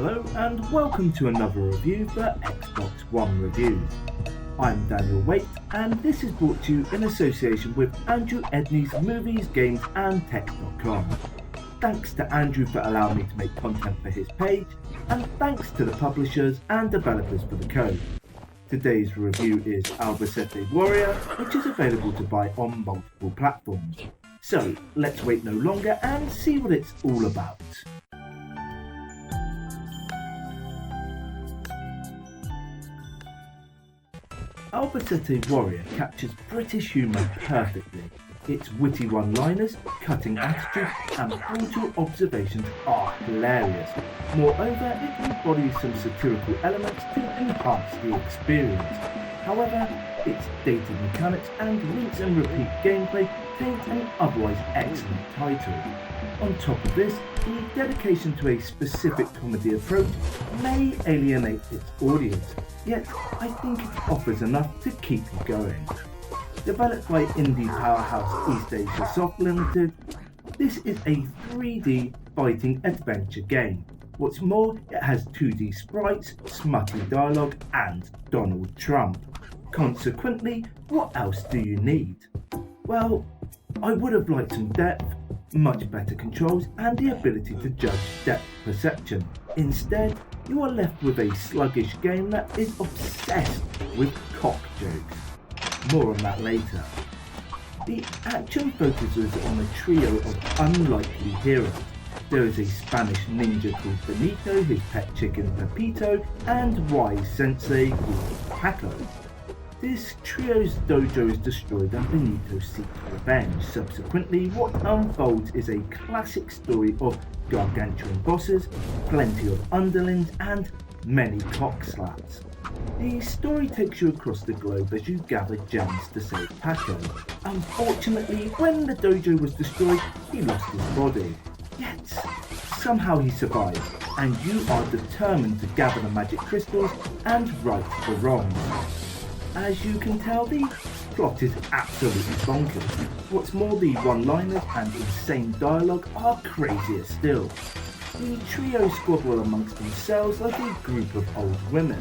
Hello and welcome to another review for Xbox One Reviews. I'm Daniel Waite and this is brought to you in association with Andrew Edney's Movies, Games and Tech.com. Thanks to Andrew for allowing me to make content for his page, and thanks to the publishers and developers for the code. Today's review is Albacete Warrior, which is available to buy on multiple platforms. So let's wait no longer and see what it's all about. Albacete Warrior captures British humour perfectly. Its witty one-liners, cutting attitude and brutal observations are hilarious. Moreover, it embodies some satirical elements to enhance the experience. However, its dated mechanics and rinse and repeat gameplay taint an otherwise excellent title. On top of this, the dedication to a specific comedy approach may alienate its audience, yet I think it offers enough to keep you going. Developed by indie powerhouse Eastasiasoft Limited, this is a 3D fighting adventure game. What's more, it has 2D sprites, smutty dialogue and Donald Trump. Consequently, what else do you need? Well, I would have liked some depth, much better controls and the ability to judge depth perception. Instead, you are left with a sluggish game that is obsessed with cock jokes. More on that later. The action focuses on a trio of unlikely heroes. There is a Spanish ninja called Benito, his pet chicken Pepito, and wise sensei called Paco. This trio's dojo is destroyed and Benito seeks revenge. Subsequently, what unfolds is a classic story of gargantuan bosses, plenty of underlings, and many cock slaps. The story takes you across the globe as you gather gems to save Paco. Unfortunately, when the dojo was destroyed, he lost his body. Yet, somehow he survived, and you are determined to gather the magic crystals and right the wrongs. As you can tell, the plot is absolutely bonkers. What's more, the one-liners and insane dialogue are crazier still. The trio squabble amongst themselves like a group of old women.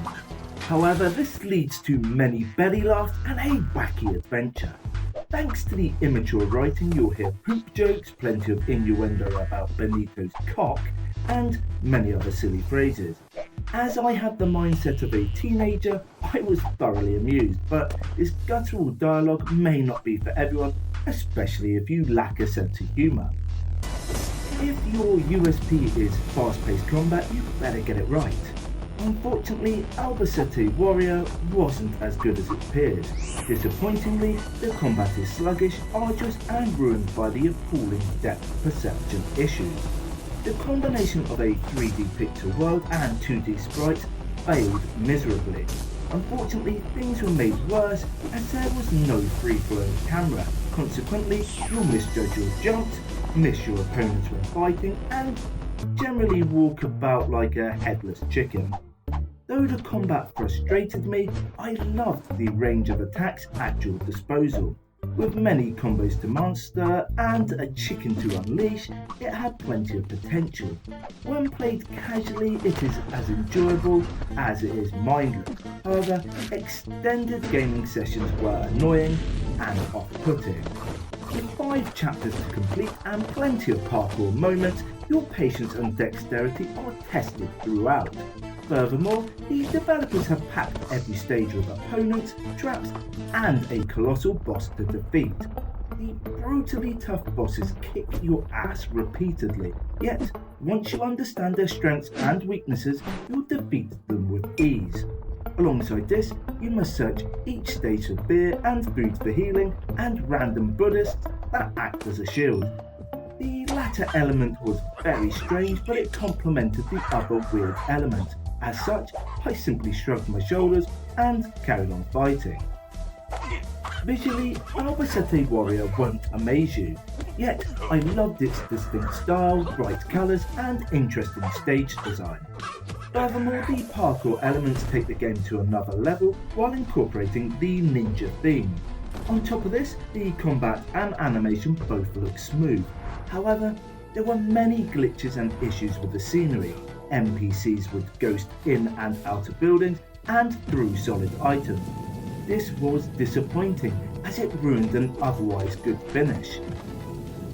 However, this leads to many belly laughs and a wacky adventure. Thanks to the immature writing, you'll hear poop jokes, plenty of innuendo about Benito's cock, and many other silly phrases. As I had the mindset of a teenager, I was thoroughly amused, but this guttural dialogue may not be for everyone, especially if you lack a sense of humour. If your USP is fast-paced combat, you better get it right. Unfortunately, Albacete Warrior wasn't as good as it appears. Disappointingly, the combat is sluggish, arduous and ruined by the appalling depth perception issues. The combination of a 3D pixel world and 2D sprites failed miserably. Unfortunately, things were made worse as there was no free-flowing camera. Consequently, you'll misjudge your jumps, miss your opponents when fighting, and generally walk about like a headless chicken. Though the combat frustrated me, I loved the range of attacks at your disposal. With many combos to master and a chicken to unleash, it had plenty of potential. When played casually, it is as enjoyable as it is mindless. However, extended gaming sessions were annoying and off-putting. With 5 chapters to complete and plenty of parkour moments, your patience and dexterity are tested throughout. Furthermore, the developers have packed every stage with opponents, traps, and a colossal boss to defeat. The brutally tough bosses kick your ass repeatedly, yet once you understand their strengths and weaknesses, you'll defeat them with ease. Alongside this, you must search each stage for beer and food for healing, and random Buddhists that act as a shield. The latter element was very strange, but it complemented the other weird elements. As such, I simply shrugged my shoulders and carried on fighting. Visually, Albacete Warrior won't amaze you, yet I loved its distinct style, bright colours and interesting stage design. Furthermore, the parkour elements take the game to another level while incorporating the ninja theme. On top of this, the combat and animation both look smooth. However, there were many glitches and issues with the scenery. NPCs would ghost in and out of buildings and through solid items. This was disappointing as it ruined an otherwise good finish.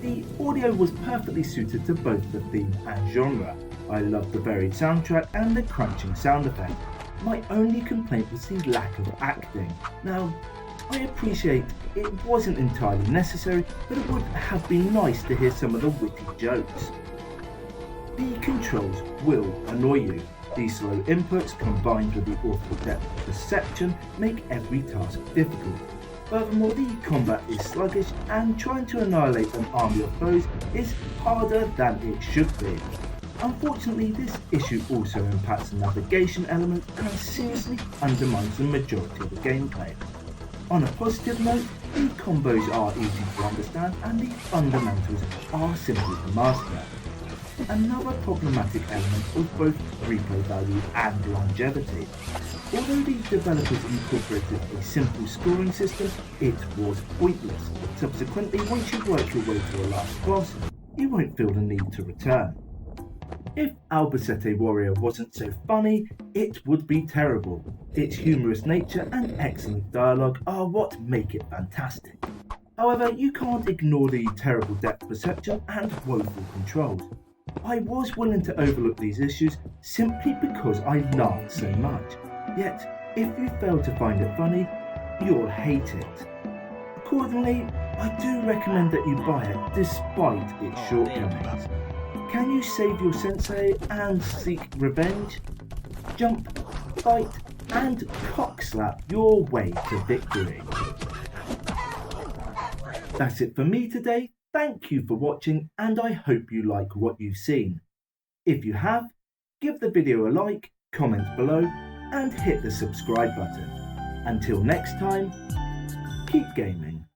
The audio was perfectly suited to both the theme and genre. I loved the varied soundtrack and the crunching sound effect. My only complaint was the lack of acting. Now, I appreciate it wasn't entirely necessary, but it would have been nice to hear some of the witty jokes. The controls will annoy you. The slow inputs combined with the awful depth of perception make every task difficult. Furthermore, the combat is sluggish and trying to annihilate an army of foes is harder than it should be. Unfortunately, this issue also impacts the navigation element and seriously undermines the majority of the gameplay. On a positive note, the combos are easy to understand and the fundamentals are simple to master. Another problematic element was both replay value and longevity. Although the developers incorporated a simple scoring system, it was pointless. Subsequently, once you work your way to a last boss, you won't feel the need to return. If Albacete Warrior wasn't so funny, it would be terrible. Its humorous nature and excellent dialogue are what make it fantastic. However, you can't ignore the terrible depth perception and woeful controls. I was willing to overlook these issues simply because I laughed so much. Yet, if you fail to find it funny, you'll hate it. Accordingly, I do recommend that you buy it despite its shortcomings. Can you save your sensei and seek revenge? Jump, fight, and cockslap your way to victory. That's it for me today. Thank you for watching and I hope you like what you've seen. If you have, give the video a like, comment below, and hit the subscribe button. Until next time, keep gaming.